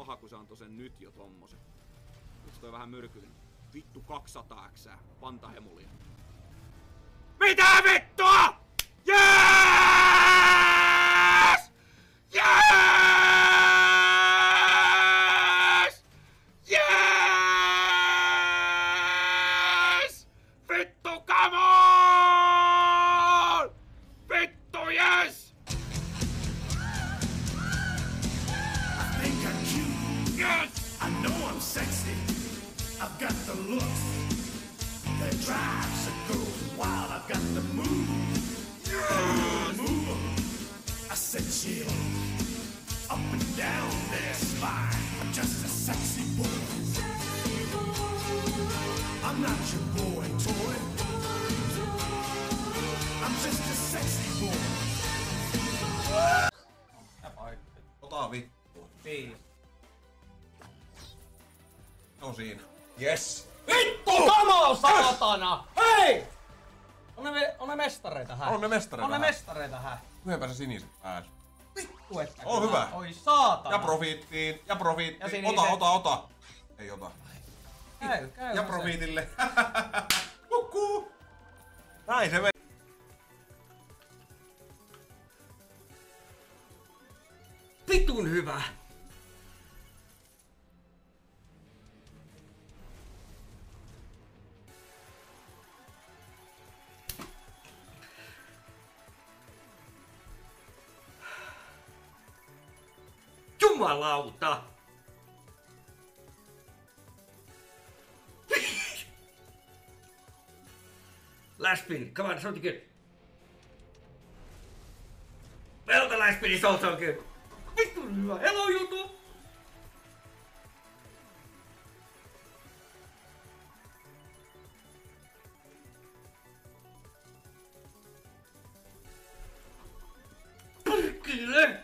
paha, kun se antoi sen nyt jo tommosen. Nyt toi vähän myrkyllinen. Vittu 200 X, pantahemulia. Mitä vittua?! Jees! Jees! Jees! Vittu, come on! Vittu, yes! Yes! I know I'm sexy. I've got the looks that drives a girl wild. I've got the move. Yes! Move. I said chill up and down their spine. I'm just a sexy boy. I'm not your boy toy. I'm just a sexy boy. Ota vittu. Niin. Se on siinä. Yes! Vittu! Kamo, saatana! Hei! On ne mestareita hä? On ne mestareita On ne hä? mestareita hä? Yhdenpä se siniset pääs. Vittu että On hyvä. Oi saatana. Ja profiittiin. Ja profiittiin. siniset. Ota. Ei ota. Käy Ja se. profiitille. Kukkuu. Näin se meni. Vitun hyvä! Jumalauta! Last spin, come on, something good. Well, the last spin is also good. Vittu hyvä, hello YouTube! Perkele!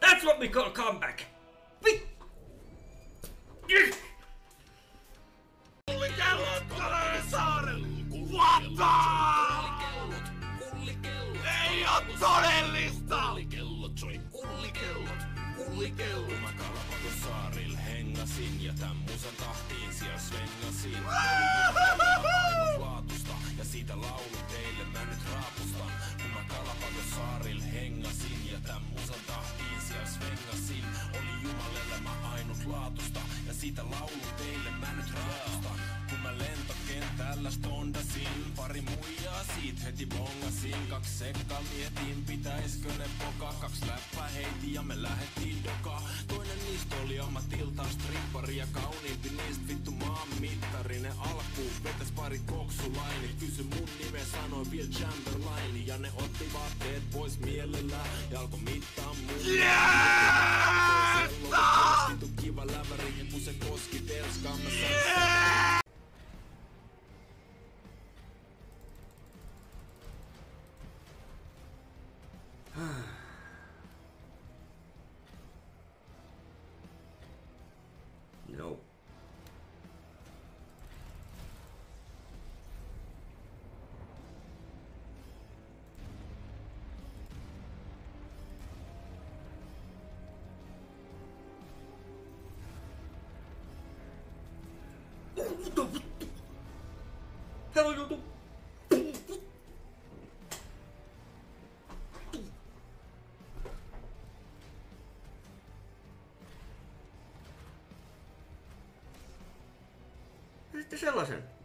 That's what we call comeback! Kullikellot saarella! What the? Ei oo todellista! Kullikellot soi kullikellot. Mä Kalapaton saaril hengasin ja tän musan tahtiin siellä svengasin. Ainutlaatusta ja siitä laulu teille mä nyt raapustan. Kun mä Kalapaton saaril hengasin ja tän musan tahtiin siellä svengasin. Oli Jumalelle mä ainutlaatusta ja siitä laulu teille mä nyt raapustan. Kun mä lentokentällä stondasin, pari muijaa siitä heti bongasin. 2 sekkaa mietin, pitäiskö ne poka. 2 läppää heitin ja me lähettiin doka. Toinen niistä oli ammatiltaan strippari ja kauniimpi niistä vittu maan mittari. Ne alkuun vetäs pari koksulaini, kysy mun nimeä, sanoi vielä Chamberlaini. Ja ne otti vaatteet pois mielellään ja alkoi mittaa mun. Vittu kiva läväri, kun se koski telskaan mä sanoin. No. Hello YouTube. Sitten sellaisen.